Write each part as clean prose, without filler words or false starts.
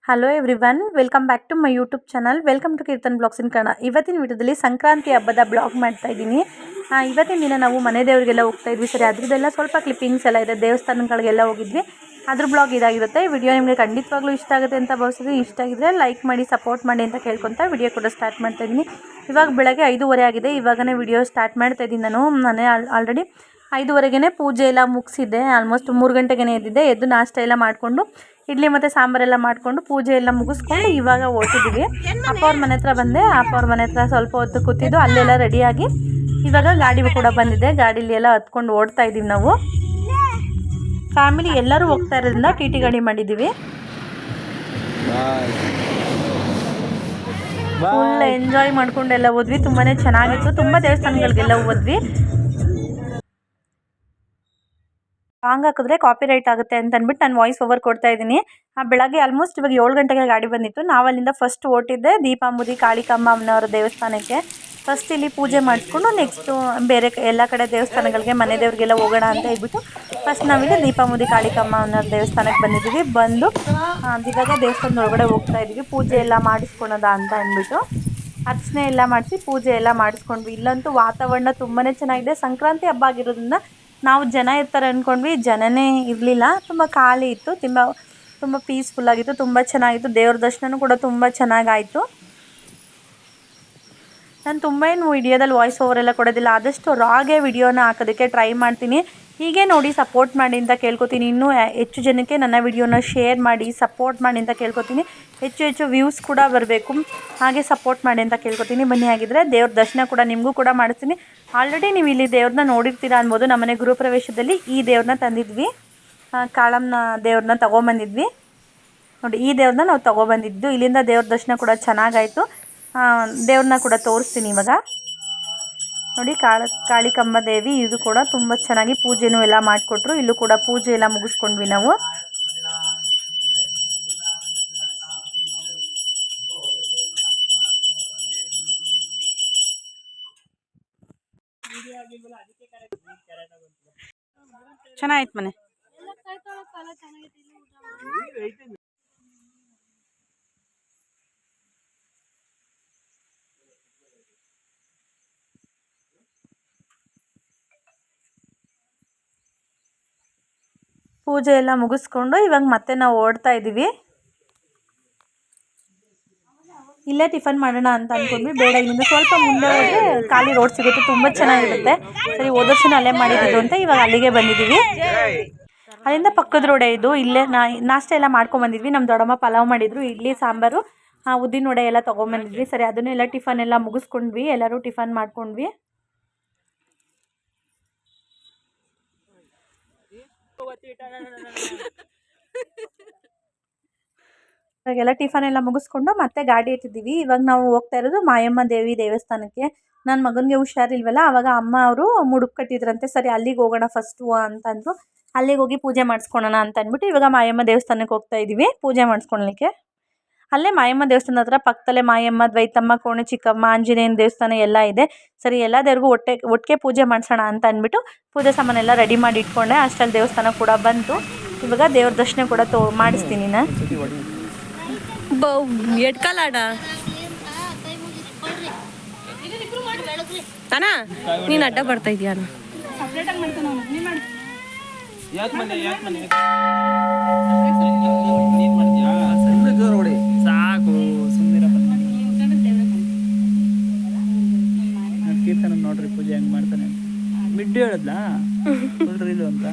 Hello everyone, welcome back to my YouTube channel. Welcome to Keerthan blogs in Kannada. ಇವತ್ತಿನ ವಿಡಿಯೋದಲ್ಲಿ ಸಂಕ್ರಾಂತಿ ಹಬ್ಬದ blog ಮಾಡ್ತಾ ಇದ್ದೀನಿ. ಇವತ್ತಿನ ದಿನ ನಾವು ಮನೆ ದೇವರಿಗೆಲ್ಲ ಹೋಗ್ತಾ ಇದ್ವಿ. ಸರಿ, ಅದ್ರದ್ದೆಲ್ಲ ಸ್ವಲ್ಪ ಕ್ಲಿಪ್ಪಿಂಗ್ಸ್ ಎಲ್ಲ ಇದೆ. ದೇವಸ್ಥಾನಗಳಿಗೆಲ್ಲ ಹೋಗಿದ್ವಿ, ಅದ್ರ ಬ್ಲಾಗ್ ಇದಾಗಿರುತ್ತೆ. ವಿಡಿಯೋ ನಿಮಗೆ ಖಂಡಿತವಾಗ್ಲೂ ಇಷ್ಟ ಆಗುತ್ತೆ ಅಂತ ಭಾವಿಸಿದ್ವಿ. ಇಷ್ಟ ಆಗಿದ್ರೆ ಲೈಕ್ ಮಾಡಿ, ಸಪೋರ್ಟ್ ಮಾಡಿ ಅಂತ ಕೇಳ್ಕೊತಾ ವಿಡಿಯೋ ಕೂಡ ಸ್ಟಾರ್ಟ್ ಮಾಡ್ತಾ ಇದ್ದೀನಿ. ಇವಾಗ ಬೆಳಗ್ಗೆ 5:30 ಆಗಿದೆ. ಇವಾಗನೇ ವಿಡಿಯೋ ಸ್ಟಾರ್ಟ್ ಮಾಡ್ತಾ ಇದ್ದೀನಿ. ನಾನು ಆಲ್ರೆಡಿ 5:30ಗೆ ಪೂಜೆ ಎಲ್ಲ ಮುಗಿಸಿದ್ದೆ. ಆಲ್ಮೋಸ್ಟ್ 3 ಗಂಟೆಗೆ ಎದ್ದಿದ್ದೆ. ಎದ್ದು ನಾಷ್ಟ ಎಲ್ಲ ಮಾಡಿಕೊಂಡು ಇಡ್ಲಿ ಮತ್ತು ಸಾಂಬಾರೆಲ್ಲ ಮಾಡಿಕೊಂಡು ಪೂಜೆ ಎಲ್ಲ ಮುಗಿಸ್ಕೊಂಡು ಇವಾಗ ಹೊರಟಿದ್ದೀವಿ. ಅಪ್ಪ ಅವ್ರ ಮನೆ ಹತ್ರ ಬಂದೆ. ಅಪ್ಪ ಅವ್ರ ಮನೆ ಹತ್ರ ಸ್ವಲ್ಪ ಹೊತ್ತು ಕೂತಿದ್ದು, ಅಲ್ಲೆಲ್ಲ ರೆಡಿಯಾಗಿ ಇವಾಗ ಗಾಡಿ ಕೂಡ ಬಂದಿದೆ. ಗಾಡೀಲಿ ಎಲ್ಲ ಹತ್ಕೊಂಡು ಓಡ್ತಾ ಇದ್ದೀವಿ. ನಾವು ಫ್ಯಾಮಿಲಿ ಎಲ್ಲರೂ ಹೋಗ್ತಾ ಇರೋದ್ರಿಂದ ಟಿ ಟಿ ಗಾಡಿ ಮಾಡಿದ್ದೀವಿ. ಫುಲ್ ಎಂಜಾಯ್ ಮಾಡ್ಕೊಂಡೆಲ್ಲ ಹೋದ್ವಿ. ತುಂಬಾ ಚೆನ್ನಾಗಿತ್ತು. ತುಂಬ ದೇವಸ್ಥಾನಗಳಿಗೆಲ್ಲ ಹೋದ್ವಿ. ಸಾಂಗ್ ಹಾಕಿದ್ರೆ ಕಾಪಿ ರೈಟ್ ಆಗುತ್ತೆ ಅಂತ ಅಂದ್ಬಿಟ್ಟು ನಾನು ವಾಯ್ಸ್ ಓವರ್ ಕೊಡ್ತಾ ಇದ್ದೀನಿ. ಬೆಳಗ್ಗೆ ಆಲ್ಮೋಸ್ಟ್ ಇವಾಗ 7 ಗಂಟೆಗೆ ಗಾಡಿ ಬಂದಿತ್ತು. ನಾವು ಅಲ್ಲಿಂದ ಫಸ್ಟ್ ಹೊರಟಿದ್ದೆ ದೀಪಾಂಬುದಿ ಕಾಳಿಕಾಂಬ ಅಮ್ಮನವರ ದೇವಸ್ಥಾನಕ್ಕೆ. ಫಸ್ಟ್ ಇಲ್ಲಿ ಪೂಜೆ ಮಾಡಿಸ್ಕೊಂಡು ನೆಕ್ಸ್ಟು ಬೇರೆ ಎಲ್ಲ ಕಡೆ ದೇವಸ್ಥಾನಗಳಿಗೆ ಮನೆ ದೇವ್ರಿಗೆಲ್ಲ ಹೋಗೋಣ ಅಂತ ಹೇಳ್ಬಿಟ್ಟು ಫಸ್ಟ್ ನಾವಿಲ್ಲಿ ದೀಪಾಂಬುದಿ ಕಾಳಿಕಾಂಬ ಅಮ್ಮನವರ ದೇವಸ್ಥಾನಕ್ಕೆ ಬಂದಿದ್ದೀವಿ. ಬಂದು ಇವಾಗ ದೇವಸ್ಥಾನದ ಒಳಗಡೆ ಹೋಗ್ತಾ ಇದ್ದೀವಿ. ಪೂಜೆ ಎಲ್ಲ ಮಾಡಿಸ್ಕೊಳೋದ ಅಂತ ಅಂದ್ಬಿಟ್ಟು ಅರ್ಚನೆ ಎಲ್ಲ ಮಾಡಿಸಿ ಪೂಜೆ ಎಲ್ಲ ಮಾಡಿಸ್ಕೊಂಡ್ವಿ. ಇಲ್ಲಂತೂ ವಾತಾವರಣ ತುಂಬಾ ಚೆನ್ನಾಗಿದೆ. ಸಂಕ್ರಾಂತಿ ಹಬ್ಬ ಆಗಿರೋದ್ರಿಂದ ನಾವು ಜನ ಇರ್ತಾರೆ ಅಂದ್ಕೊಂಡ್ವಿ, ಜನನೇ ಇರಲಿಲ್ಲ. ತುಂಬ ಖಾಲಿ ಇತ್ತು. ತುಂಬ ಪೀಸ್ಫುಲ್ಲಾಗಿತ್ತು. ತುಂಬ ಚೆನ್ನಾಗಿತ್ತು. ದೇವ್ರ ದರ್ಶನವೂ ಕೂಡ ತುಂಬ ಚೆನ್ನಾಗಾಯಿತು. ನಾನು ತುಂಬ ಏನು ವಿಡಿಯೋದಲ್ಲಿ ವಾಯ್ಸ್ ಓವರ್ ಎಲ್ಲ ಕೊಡೋದಿಲ್ಲ. ಆದಷ್ಟು ರಾಗೆ ವಿಡಿಯೋನ ಹಾಕೋದಕ್ಕೆ ಟ್ರೈ ಮಾಡ್ತೀನಿ. ಹೀಗೆ ನೋಡಿ ಸಪೋರ್ಟ್ ಮಾಡಿ ಅಂತ ಕೇಳ್ಕೊತೀನಿ. ಇನ್ನೂ ಹೆಚ್ಚು ಜನಕ್ಕೆ ನನ್ನ ವಿಡಿಯೋನ ಶೇರ್ ಮಾಡಿ ಸಪೋರ್ಟ್ ಮಾಡಿ ಅಂತ ಕೇಳ್ಕೊತೀನಿ. ಹೆಚ್ಚು ವ್ಯೂಸ್ ಕೂಡ ಬರಬೇಕು. ಹಾಗೆ ಸಪೋರ್ಟ್ ಮಾಡಿ ಅಂತ ಕೇಳ್ಕೊತೀನಿ. ಬನ್ನಿ, ಆಗಿದ್ದರೆ ದೇವ್ರ ದರ್ಶನ ಕೂಡ ನಿಮಗೂ ಕೂಡ ಮಾಡಿಸ್ತೀನಿ. ಆಲ್ರೆಡಿ ನೀವು ಇಲ್ಲಿ ದೇವ್ರನ್ನ ನೋಡಿರ್ತೀರಾ ಅನ್ಬೋದು. ನಮ್ಮನೆ ಗೃಹಪ್ರವೇಶದಲ್ಲಿ ಈ ದೇವ್ರನ್ನ ತಂದಿದ್ವಿ. ಕಾಳಮ್ಮನ ದೇವ್ರನ್ನ ತೊಗೊಂಬಂದಿದ್ವಿ. ನೋಡಿ, ಈ ದೇವ್ರನ್ನ ನಾವು ತೊಗೊಬಂದಿದ್ದು. ಇಲ್ಲಿಂದ ದೇವ್ರ ದರ್ಶನ ಕೂಡ ಚೆನ್ನಾಗಾಯಿತು. ದೇವ್ರನ್ನ ಕೂಡ ತೋರಿಸ್ತೀನಿ ಇವಾಗ. ನೋಡಿ, ಕಾಳಿಕಾಂಬ ದೇವಿ. ಇದು ಕೂಡ ತುಂಬ ಚೆನ್ನಾಗಿ ಪೂಜೆನೂ ಎಲ್ಲ ಮಾಡಿಕೊಟ್ರು. ಇಲ್ಲೂ ಕೂಡ ಪೂಜೆ ಎಲ್ಲ ಮುಗಿಸ್ಕೊಂಡ್ವಿ ನಾವು. ಚೆನ್ನಾಯ್ತು ಮನೆ. ಪೂಜೆ ಎಲ್ಲ ಮುಗಿಸ್ಕೊಂಡು ಇವಾಗ ಮತ್ತೆ ನಾವು ಓಡ್ತಾ ಇದ್ದೀವಿ. ಇಲ್ಲೇ ಟಿಫನ್ ಮಾಡೋಣ ಅಂತ ಅಂದ್ಕೊಂಡ್ವಿ. ಬೇಡ, ಇಲ್ಲಿಂದ ಸ್ವಲ್ಪ ಮುಂದೆ ಹೋದರೆ ಖಾಲಿ ರೋಡ್ ಸಿಗುತ್ತೆ, ತುಂಬ ಚೆನ್ನಾಗಿರುತ್ತೆ. ಸರಿ, ಹೋದ ವರ್ಷ ಅಲ್ಲೇ ಮಾಡಿದ್ದು ಅಂತ ಇವಾಗ ಅಲ್ಲಿಗೆ ಬಂದಿದ್ದೀವಿ. ಅಲ್ಲಿಂದ ಪಕ್ಕದ ರೋಡೇ ಇದು. ಇಲ್ಲೇ ನಾಷ್ಟ ಎಲ್ಲ ಮಾಡ್ಕೊಂಬಂದಿದ್ವಿ. ನಮ್ಮ ದೊಡ್ಡಮ್ಮ ಪಲಾವ್ ಮಾಡಿದ್ರು, ಇಡ್ಲಿ ಸಾಂಬಾರು ಉದ್ದಿನ ವಡೆ ಎಲ್ಲ ತೊಗೊಂಬಂದಿದ್ವಿ. ಸರಿ, ಅದನ್ನೆಲ್ಲ ಟಿಫನ್ ಎಲ್ಲ ಮುಗಿಸ್ಕೊಂಡ್ವಿ. ಎಲ್ಲರೂ ಟಿಫನ್ ಮಾಡ್ಕೊಂಡ್ವಿ. ಇವಾಗೆಲ್ಲ ಟಿಫನ್ ಎಲ್ಲ ಮುಗಿಸ್ಕೊಂಡು ಮತ್ತೆ ಗಾಡಿ ಎತ್ತಿದ್ದೀವಿ. ಇವಾಗ ನಾವು ಹೋಗ್ತಾ ಇರೋದು ಮಾಯಮ್ಮ ದೇವಿ ದೇವಸ್ಥಾನಕ್ಕೆ. ನನ್ನ ಮಗನಿಗೆ ಹುಷಾರಿಲ್ವಲ್ಲ, ಆವಾಗ ಅಮ್ಮ ಅವರು ಮುಡುಪು ಕಟ್ಟಿದ್ರಂತೆ. ಸರಿ, ಅಲ್ಲಿಗೆ ಹೋಗೋಣ ಫಸ್ಟು ಅಂತಂದರು. ಅಲ್ಲಿಗೆ ಹೋಗಿ ಪೂಜೆ ಮಾಡಿಸ್ಕೊಳೋಣ ಅಂತ ಅಂದ್ಬಿಟ್ಟು ಇವಾಗ ಮಾಯಮ್ಮ ದೇವಸ್ಥಾನಕ್ಕೆ ಹೋಗ್ತಾ ಇದ್ದೀವಿ ಪೂಜೆ ಮಾಡಿಸ್ಕೊಳ್ಲಿಕ್ಕೆ. ಅಲ್ಲೇ ಮಾಯಮ್ಮ ದೇವಸ್ಥಾನದ ಹತ್ರ ಪಕ್ಕದಲ್ಲೇ ಮಾಯಮ್ಮ, ದ್ವೈತಮ್ಮ, ಕೋಣೆ ಚಿಕ್ಕಮ್ಮ, ಆಂಜನೇಯನ ದೇವಸ್ಥಾನ ಎಲ್ಲ ಇದೆ. ಸರಿ, ಎಲ್ಲ ದೇವ್ರಿಗೂ ಒಟ್ಟಿಗೆ ಪೂಜೆ ಮಾಡಿಸೋಣ ಅಂತ ಅಂದ್ಬಿಟ್ಟು ಪೂಜೆ ಸಾಮಾನೆಲ್ಲ ರೆಡಿ ಮಾಡಿ ಇಟ್ಕೊಂಡೆ. ಅಷ್ಟರಲ್ಲಿ ದೇವಸ್ಥಾನ ಕೂಡ ಬಂತು. ಇವಾಗ ದೇವ್ರ ದರ್ಶನ ಕೂಡ ಮಾಡಿಸ್ತೀನಿ ನಾನು. ಎಡ್ಕಲಾಡ ಅಣ್ಣ, ನೀನು ಅಡ್ಡ ಬರ್ತಾ ಇದೀಯ ಅಣ್ಣ. ಸಾಕು, ಸುಮ್ಮನಿರಪ್ಪ. ಕೀರ್ತನ ನೋಡ್ರಿ ಪೂಜೆ ಹೆಂಗ್ ಮಾಡ್ತಾನೆ. ಮಿಡ್ಡು ಹೇಳದ್ಲಾ ನೋಡ್ರಿ ಇದು ಅಂತ.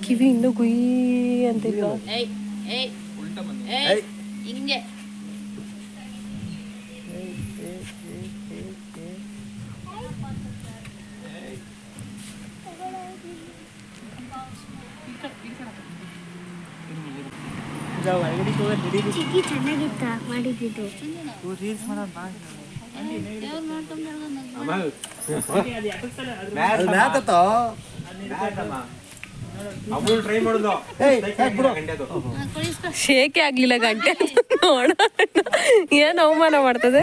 ಕಿವಿ ಇನ್ನೂ ಗುಯ್ ಅಂತ ಹಿಂಗೆ ಚೆನ್ನಾಗಿತ್ತ ಮಾಡಿದ್ದು. ಶೇಕೆ ಆಗ್ಲಿಲ್ಲ ಗಂಟೆ ನೋಡ, ಏನ್ ಅವಮಾನ ಮಾಡ್ತದೆ.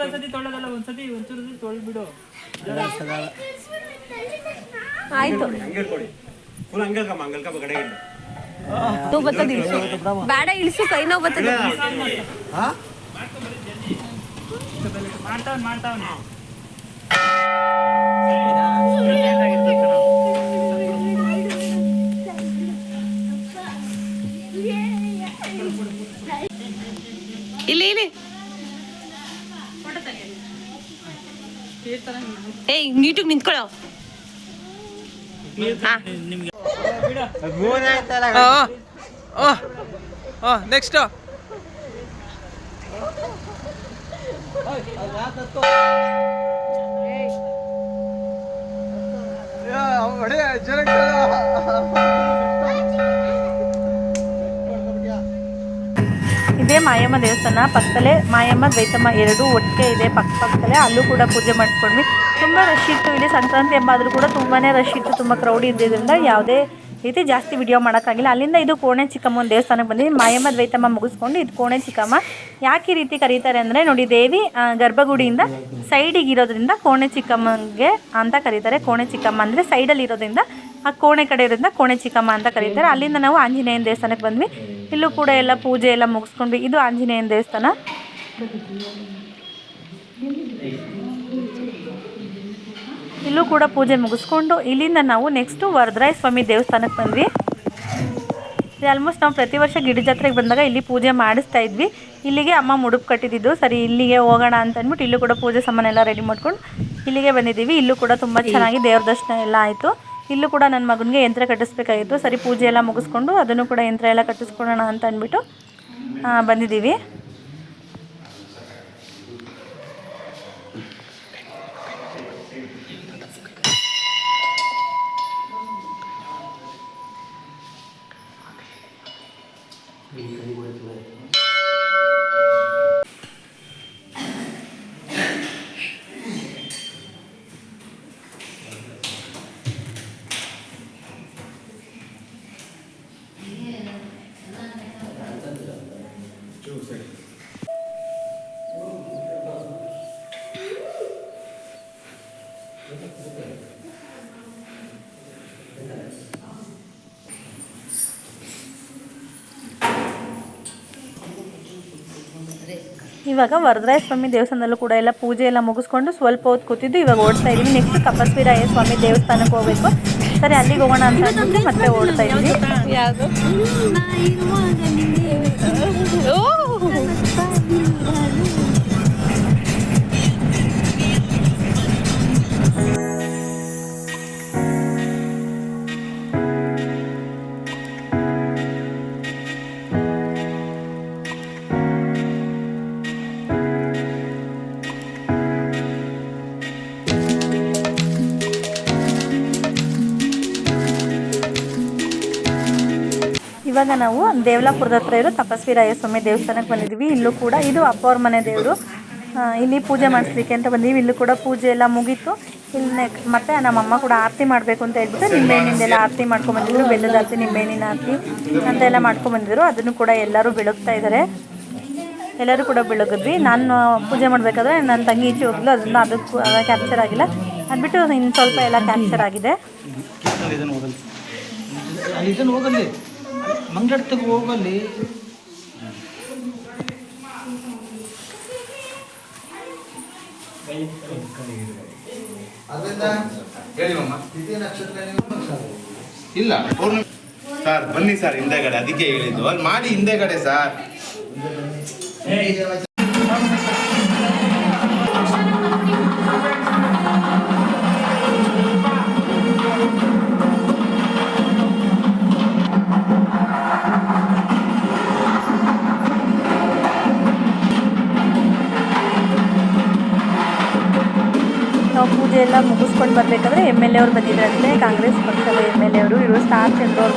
ಒಂದ್ಸತಿ ತೊಳೆದಲ್ಲ, ಒಂದ್ಸತಿ ಒಂಚೂರು ತೊಳೆದ್ಬಿಡು. ಆಯ್ತು ನೋವು ಬರ್ತದೆ ಇಳಿಸು ಬೇಡ ಇಳಿಸು ಕೈ ನೋವು ಬರ್ತದೆ ಮಾಡ್ತಾವನ್ ಇಲ್ಲಿ ಇಲ್ಲಿ ಏಯ್ ನೀಟಾಗಿ ನಿಂತ್ಕೊಳ್ಳೋ ನೆಕ್ಸ್ಟ್ ಇದೇ ಮಾಯಮ್ಮ ದೇವಸ್ಥಾನ ಪಕ್ಕದಲ್ಲೇ ಮಾಯಮ್ಮ ದ್ವೈತಮ್ಮ ಎರಡೂ ಒಟ್ಟಿಗೆ ಇದೆ ಪಕ್ಕದಲ್ಲೇ. ಅಲ್ಲೂ ಕೂಡ ಪೂಜೆ ಮಾಡಿಸ್ಕೊಂಡ್ವಿ. ತುಂಬ ರಶ್ ಇತ್ತು. ಇಲ್ಲಿ ಸಂಕ್ರಾಂತಿ ಹಬ್ಬ ಆದರೂ ಕೂಡ ತುಂಬಾ ರಶ್ ಇತ್ತು, ತುಂಬ ಕ್ರೌಡ್ ಇದ್ದಿದ್ದರಿಂದ ಯಾವುದೇ ರೀತಿ ಜಾಸ್ತಿ ವಿಡಿಯೋ ಮಾಡೋಕ್ಕಾಗಿಲ್ಲ. ಅಲ್ಲಿಂದ ಇದು ಕೋಣೆ ಚಿಕ್ಕಮ್ಮನ ದೇವಸ್ಥಾನಕ್ಕೆ ಬಂದಿದ್ದು. ಮಾಯಮ್ಮ ದ್ವೈತಮ್ಮ ಮುಗಿಸ್ಕೊಂಡು ಇದು ಕೋಣೆ ಚಿಕ್ಕಮ್ಮ. ಯಾಕೆ ಈ ರೀತಿ ಕರೀತಾರೆ ಅಂದರೆ ನೋಡಿ, ದೇವಿ ಗರ್ಭಗುಡಿಯಿಂದ ಸೈಡಿಗೆ ಇರೋದ್ರಿಂದ ಕೋಣೆ ಚಿಕ್ಕಮ್ಮಂಗೆ ಅಂತ ಕರೀತಾರೆ. ಕೋಣೆ ಚಿಕ್ಕಮ್ಮ ಅಂದರೆ ಸೈಡಲ್ಲಿ ಇರೋದ್ರಿಂದ ಆ ಕೋಣೆ ಕಡೆ ಇರೋದ್ರಿಂದ ಕೋಣೆ ಚಿಕ್ಕಮ್ಮ ಅಂತ ಕರೀತಾರೆ. ಅಲ್ಲಿಂದ ನಾವು ಆಂಜನೇಯನ ದೇವಸ್ಥಾನಕ್ಕೆ ಬಂದ್ವಿ. ಇಲ್ಲೂ ಕೂಡ ಎಲ್ಲ ಪೂಜೆ ಎಲ್ಲ ಮುಗಿಸ್ಕೊಂಡ್ವಿ. ಇದು ಆಂಜನೇಯನ ದೇವಸ್ಥಾನ. ಇಲ್ಲೂ ಕೂಡ ಪೂಜೆ ಮುಗಿಸ್ಕೊಂಡು ಇಲ್ಲಿಂದ ನಾವು ನೆಕ್ಸ್ಟು ವರದರಾಯ ಸ್ವಾಮಿ ದೇವಸ್ಥಾನಕ್ಕೆ ಬಂದ್ವಿ. ಆಲ್ಮೋಸ್ಟ್ ನಾವು ಪ್ರತಿ ವರ್ಷ ಗಿಡ ಜಾತ್ರೆಗೆ ಬಂದಾಗ ಇಲ್ಲಿ ಪೂಜೆ ಮಾಡಿಸ್ತಾ ಇದ್ವಿ. ಇಲ್ಲಿಗೆ ಅಮ್ಮ ಮುಡುಪು ಕಟ್ಟಿದ್ದು. ಸರಿ ಇಲ್ಲಿಗೆ ಹೋಗೋಣ ಅಂತ ಅಂದ್ಬಿಟ್ಟು ಇಲ್ಲೂ ಕೂಡ ಪೂಜೆ ಸಾಮಾನೆಲ್ಲ ರೆಡಿ ಮಾಡ್ಕೊಂಡು ಇಲ್ಲಿಗೆ ಬಂದಿದ್ದೀವಿ. ಇಲ್ಲೂ ಕೂಡ ತುಂಬ ಚೆನ್ನಾಗಿ ದೇವ್ರ ದರ್ಶನ ಎಲ್ಲ ಆಯಿತು. ಇಲ್ಲೂ ಕೂಡ ನನ್ನ ಮಗನಿಗೆ ಯಂತ್ರ ಕಟ್ಟಿಸ್ಬೇಕಾಗಿತ್ತು. ಸರಿ ಪೂಜೆ ಎಲ್ಲ ಮುಗಿಸ್ಕೊಂಡು ಅದನ್ನು ಕೂಡ ಯಂತ್ರ ಎಲ್ಲ ಕಟ್ಟಿಸ್ಕೊಳ್ಳೋಣ ಅಂತ ಅಂದ್ಬಿಟ್ಟು ಬಂದಿದ್ದೀವಿ. ಇವಾಗ ವರದರಾಯ ಸ್ವಾಮಿ ದೇವಸ್ಥಾನದಲ್ಲೂ ಕೂಡ ಎಲ್ಲ ಪೂಜೆ ಎಲ್ಲ ಮುಗಿಸ್ಕೊಂಡು ಸ್ವಲ್ಪ ಹೊತ್ತು ಕೂತಿದ್ದು ಇವಾಗ ಓಡ್ತಾ ಇದ್ದೀವಿ. ನೆಕ್ಸ್ಟ್ ತಪಸ್ವಿರಾಯ ಸ್ವಾಮಿ ದೇವಸ್ಥಾನಕ್ಕೆ ಹೋಗಬೇಕು. ಸರಿ ಅಲ್ಲಿಗೆ ಹೋಗೋಣ ಅಂತ ಅಂದ್ಬಿಟ್ಟು ಮತ್ತೆ ಓಡ್ತಾ ಇದ್ದೀವಿ. ಯಾವುದು ಇವಾಗ ನಾವು ದೇವಲಾಪುರದ ಹತ್ರ ಇರೋ ತಪಸ್ವಿರಾಯ ಸ್ವಾಮಿ ದೇವಸ್ಥಾನಕ್ಕೆ ಬಂದಿದ್ದೀವಿ. ಇಲ್ಲೂ ಕೂಡ ಇದು ಅಪ್ಪ ಅವ್ರ ಮನೆ ದೇವರು. ಇಲ್ಲಿ ಪೂಜೆ ಮಾಡಿಸ್ಲಿಕ್ಕೆ ಅಂತ ಬಂದೀವಿ. ಇಲ್ಲೂ ಕೂಡ ಪೂಜೆ ಎಲ್ಲ ಮುಗೀತು. ಇಲ್ಲಿ ಮತ್ತೆ ನಮ್ಮಮ್ಮ ಕೂಡ ಆರತಿ ಮಾಡಬೇಕು ಅಂತ ಹೇಳ್ಬಿಟ್ಟು ನಿಂಬೆಹಣ್ಣಿಂದೆಲ್ಲ ಆರತಿ ಮಾಡ್ಕೊಂಬಂದಿದ್ರು. ಬೆಲ್ಲದ ಆರತಿ, ನಿಂಬೆಹಣ್ಣಿನ ಆರತಿ ಅಂತೆಲ್ಲ ಮಾಡ್ಕೊಂಬಂದಿದ್ರು. ಅದನ್ನು ಕೂಡ ಎಲ್ಲರೂ ಬೆಳಗ್ತಾ ಇದ್ದಾರೆ. ಎಲ್ಲರೂ ಕೂಡ ಬೆಳಗಿದ್ವಿ. ನಾನು ಪೂಜೆ ಮಾಡಬೇಕಾದ್ರೆ ನನ್ನ ತಂಗಿ ಈಚೆ ಹೋಗಿಲ್ಲ, ಅದರಿಂದ ಅದಕ್ಕೂ ಕ್ಯಾಪ್ಚರ್ ಆಗಿಲ್ಲ. ಅಂದ್ಬಿಟ್ಟು ಇನ್ನು ಸ್ವಲ್ಪ ಎಲ್ಲ ಕ್ಯಾಪ್ಚರ್ ಆಗಿದೆ. ಹೋಗಲ್ಲಿ ಮಂಗಳಕ್ಕೆ ಹೋಗಲ್ಲಿ ಇಲ್ಲ ಸರ್ ಬನ್ನಿ ಸರ್ ಹಿಂದೆಗಡೆ, ಅದಕ್ಕೆ ಹೇಳಿದ್ದು ಅಲ್ಲಿ ಮಾಡಿ ಹಿಂದೆಗಡೆ ಸರ್. ನಾವು ಪೂಜೆ ಎಲ್ಲ ಮುಗಿಸ್ಕೊಂಡು ಬರಬೇಕಾದ್ರೆ MLA ಅವ್ರು ಬಂದಿದ್ರಂತೆ, ಕಾಂಗ್ರೆಸ್ ಪಕ್ಷದ MLA ಅವರು. ಇವರು ಸ್ಟಾರ್ ಚಂದ್ರು ಅವ್ರು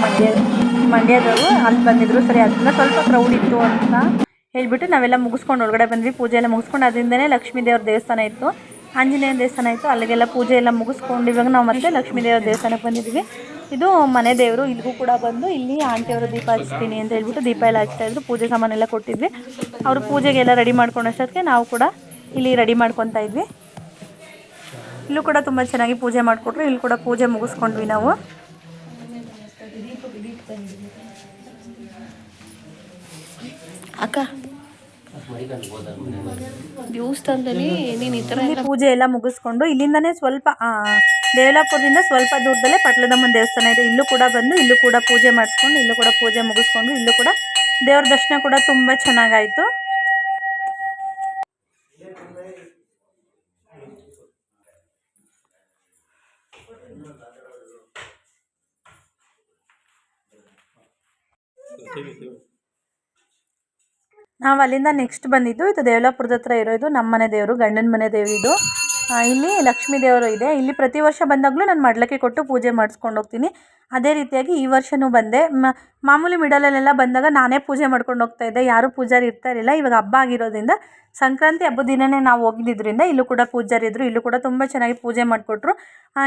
ಮಂಡ್ಯದವರು ಅಲ್ಲಿ ಬಂದಿದ್ರು. ಸರಿ ಅದನ್ನ ಸ್ವಲ್ಪ ಕ್ರೌಡ್ ಇತ್ತು ಅಂತ ಹೇಳ್ಬಿಟ್ಟು ನಾವೆಲ್ಲ ಮುಗಿಸ್ಕೊಂಡು ಒಳಗಡೆ ಬಂದ್ವಿ. ಪೂಜೆ ಎಲ್ಲ ಮುಗಿಸ್ಕೊಂಡು ಅದರಿಂದನೇ ಲಕ್ಷ್ಮೀ ದೇವ್ರ ದೇವಸ್ಥಾನ ಇತ್ತು, ಆಂಜನೇಯನ ದೇವಸ್ಥಾನ ಇತ್ತು. ಅಲ್ಲಿಗೆಲ್ಲ ಪೂಜೆ ಎಲ್ಲ ಮುಗಿಸ್ಕೊಂಡು ಇವಾಗ ನಾವು ಮತ್ತೆ ಲಕ್ಷ್ಮೀ ದೇವ್ರ ದೇವಸ್ಥಾನಕ್ಕೆ ಬಂದಿದ್ವಿ. ಇದು ಮನೆ ದೇವರು. ಇಲ್ಲಿಗೂ ಕೂಡ ಬಂದು ಇಲ್ಲಿ ಆಂಟಿಯವರು ದೀಪ ಹಚ್ತೀನಿ ಅಂತ ಹೇಳ್ಬಿಟ್ಟು ದೀಪ ಎಲ್ಲ ಹಚ್ತಾಯಿದ್ರು. ಪೂಜೆ ಸಾಮಾನೆಲ್ಲ ಕೊಟ್ಟಿದ್ವಿ. ಅವರು ಪೂಜೆಗೆಲ್ಲ ರೆಡಿ ಮಾಡ್ಕೊಂಡಷ್ಟೊತ್ತಿಗೆ ನಾವು ಕೂಡ ಇಲ್ಲಿ ರೆಡಿ ಮಾಡ್ಕೊತಾ ಇದ್ವಿ. ಇಲ್ಲೂ ಕೂಡ ತುಂಬ ಚೆನ್ನಾಗಿ ಪೂಜೆ ಮಾಡಿಕೊಟ್ರು. ಇಲ್ಲಿ ಕೂಡ ಪೂಜೆ ಮುಗಿಸ್ಕೊಂಡ್ವಿ ನಾವು. ಅಕ್ಕ ದೇವಸ್ಥಾನದಲ್ಲಿ ನೀನು ಈ ಥರ ಪೂಜೆ ಎಲ್ಲ ಮುಗಿಸ್ಕೊಂಡು ಇಲ್ಲಿಂದನೇ ಸ್ವಲ್ಪ ದೇವಲಾಪುರದಿಂದ ಸ್ವಲ್ಪ ದೂರದಲ್ಲೇ ಪಟ್ಲದಮ್ಮನ ದೇವಸ್ಥಾನ ಇದೆ. ಇಲ್ಲೂ ಕೂಡ ಬಂದು ಇಲ್ಲೂ ಕೂಡ ಪೂಜೆ ಮಾಡಿಸ್ಕೊಂಡು ಇಲ್ಲೂ ಕೂಡ ಪೂಜೆ ಮುಗಿಸ್ಕೊಂಡು ಇಲ್ಲೂ ಕೂಡ ದೇವ್ರ ದರ್ಶನ ಕೂಡ ತುಂಬ ಚೆನ್ನಾಗಾಯಿತು. ನಾವು ಅಲ್ಲಿಂದ ನೆಕ್ಸ್ಟ್ ಬಂದಿದ್ದು ಇದು ದೇವಲಾಪುರದ ಹತ್ರ ಇರೋದು ನಮ್ಮ ಮನೆ ದೇವರು, ಗಂಡನ ಮನೆ ದೇವರು ಇದು. ಇಲ್ಲಿ ಲಕ್ಷ್ಮೀ ದೇವರು ಇದೆ. ಇಲ್ಲಿ ಪ್ರತಿ ವರ್ಷ ಬಂದಾಗಲೂ ನಾನು ಮಡ್ಲಕ್ಕೆ ಕೊಟ್ಟು ಪೂಜೆ ಮಾಡಿಸ್ಕೊಂಡು ಹೋಗ್ತೀನಿ. ಅದೇ ರೀತಿಯಾಗಿ ಈ ವರ್ಷವೂ ಬಂದೆ. ಮಾಮೂಲಿ ಮಿಡಲಲ್ಲೆಲ್ಲ ಬಂದಾಗ ನಾನೇ ಪೂಜೆ ಮಾಡ್ಕೊಂಡು ಹೋಗ್ತಾಯಿದ್ದೆ, ಯಾರೂ ಪೂಜಾರಿ ಇರ್ತಾ ಇರಲಿಲ್ಲ. ಇವಾಗ ಹಬ್ಬ ಆಗಿರೋದ್ರಿಂದ ಸಂಕ್ರಾಂತಿ ಹಬ್ಬದ ದಿನವೇ ನಾವು ಹೋಗಿದ್ದರಿಂದ ಇಲ್ಲೂ ಕೂಡ ಪೂಜಾರಿ ಇದ್ದರು. ಇಲ್ಲೂ ಕೂಡ ತುಂಬ ಚೆನ್ನಾಗಿ ಪೂಜೆ ಮಾಡಿಕೊಟ್ರು.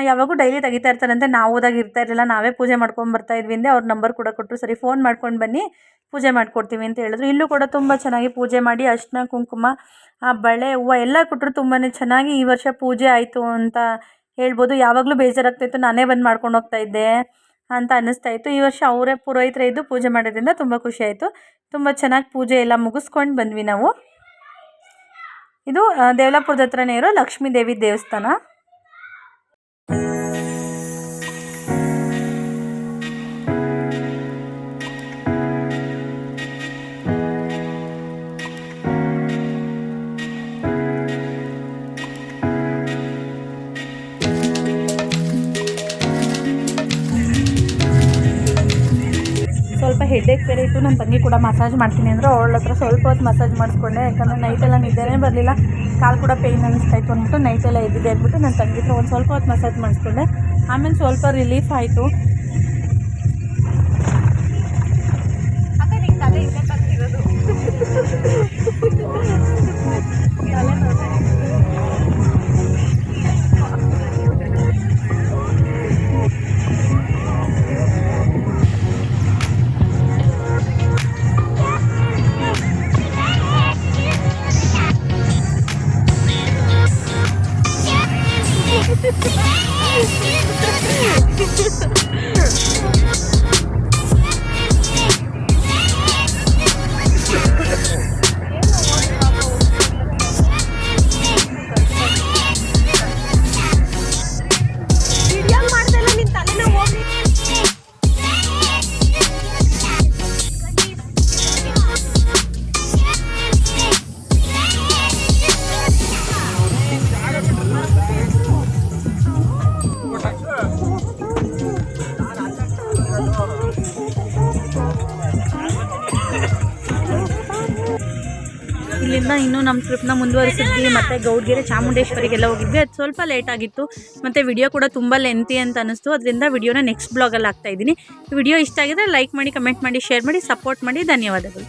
ಯಾವಾಗೂ ಡೈಲಿ ತೆಗಿತಾ ಇರ್ತಾರಂತೆ, ನಾವು ಹೋದಾಗ ಇರ್ತಾ ಇರಲಿಲ್ಲ, ನಾವೇ ಪೂಜೆ ಮಾಡ್ಕೊಂಡು ಬರ್ತಾಯಿದ್ವಿ ಅಂದೆ. ಅವ್ರ ನಂಬರ್ ಕೂಡ ಕೊಟ್ಟರು. ಸರಿ ಫೋನ್ ಮಾಡ್ಕೊಂಡು ಬನ್ನಿ ಪೂಜೆ ಮಾಡಿಕೊಡ್ತೀವಿ ಅಂತ ಹೇಳಿದ್ರು. ಇಲ್ಲೂ ಕೂಡ ತುಂಬ ಚೆನ್ನಾಗಿ ಪೂಜೆ ಮಾಡಿ ಅರಿಶಿನ ಕುಂಕುಮ ಬಳೆ ಹೂವು ಎಲ್ಲ ಕೊಟ್ಟರು. ತುಂಬಾ ಚೆನ್ನಾಗಿ ಈ ವರ್ಷ ಪೂಜೆ ಆಯಿತು ಅಂತ ಹೇಳ್ಬೋದು. ಯಾವಾಗಲೂ ಬೇಜಾರಾಗ್ತಾಯಿತ್ತು, ನಾನೇ ಬಂದು ಮಾಡ್ಕೊಂಡು ಹೋಗ್ತಾಯಿದ್ದೆ ಅಂತ ಅನ್ನಿಸ್ತಾಯಿತ್ತು. ಈ ವರ್ಷ ಅವರೇ ಪುರೋಹಿತರೇ ಇದ್ದು ಪೂಜೆ ಮಾಡೋದ್ರಿಂದ ತುಂಬ ಖುಷಿಯಾಯಿತು. ತುಂಬ ಚೆನ್ನಾಗಿ ಪೂಜೆ ಎಲ್ಲ ಮುಗಿಸ್ಕೊಂಡು ಬಂದ್ವಿ ನಾವು. ಇದು ದೇವಲಾಪುರದ ಹತ್ರನೇ ಇರೋ ಲಕ್ಷ್ಮೀ ದೇವಿ ದೇವಸ್ಥಾನ. ಸ್ವಲ್ಪ ಹೆಡ್ಡೇಕ್ ಬೇರೆ ಇತ್ತು. ನನ್ನ ತಂಗಿ ಕೂಡ ಮಸಾಜ್ ಮಾಡ್ತೀನಿ ಅಂದರು. ಅವಳ ಹತ್ರ ಸ್ವಲ್ಪ ಹೊತ್ತು ಮಸಾಜ್ ಮಾಡಿಸ್ಕೊಂಡೆ. ಯಾಕಂದರೆ ನೈಟೆಲ್ಲ ನಿದ್ದೆನೇ ಬರಲಿಲ್ಲ, ಕಾಲು ಕೂಡ ಪೇಯ್ನ್ ಅನ್ನಿಸ್ತಾಯಿತ್ತು ಅಂದ್ಬಿಟ್ಟು ನೈಟೆಲ್ಲ ಎದ್ದಿದೆ ಅಂದ್ಬಿಟ್ಟು ನನ್ನ ತಂಗಿ ಹತ್ರ ಒಂದು ಸ್ವಲ್ಪ ಹೊತ್ತು ಮಸಾಜ್ ಮಾಡಿಸ್ಕೊಂಡೆ. ಆಮೇಲೆ ಸ್ವಲ್ಪ ರಿಲೀಫ್ ಆಯಿತು. ಇಲ್ಲಿಂದ ಇನ್ನೂ ನಮ್ಮ ಟ್ರಿಪ್ನ ಮುಂದುವರಿಸಿದ್ವಿ. ಮತ್ತು ಗೌಡ್ಗೆರೆ ಚಾಮುಂಡೇಶ್ವರಿಗೆಲ್ಲ ಹೋಗಿದ್ವಿ. ಅದು ಸ್ವಲ್ಪ ಲೇಟ್ ಆಗಿತ್ತು ಮತ್ತು ವಿಡಿಯೋ ಕೂಡ ತುಂಬ ಲೆಂತಿ ಅಂತ ಅನ್ನಿಸ್ತು. ಅದರಿಂದ ವಿಡಿಯೋನ ನೆಕ್ಸ್ಟ್ ಬ್ಲಾಗಲ್ಲಿ ಹಾಕ್ತಾಯಿದ್ದೀನಿ. ವಿಡಿಯೋ ಇಷ್ಟ ಆಗಿದ್ರೆ ಲೈಕ್ ಮಾಡಿ, ಕಮೆಂಟ್ ಮಾಡಿ, ಶೇರ್ ಮಾಡಿ, ಸಪೋರ್ಟ್ ಮಾಡಿ. ಧನ್ಯವಾದಗಳು.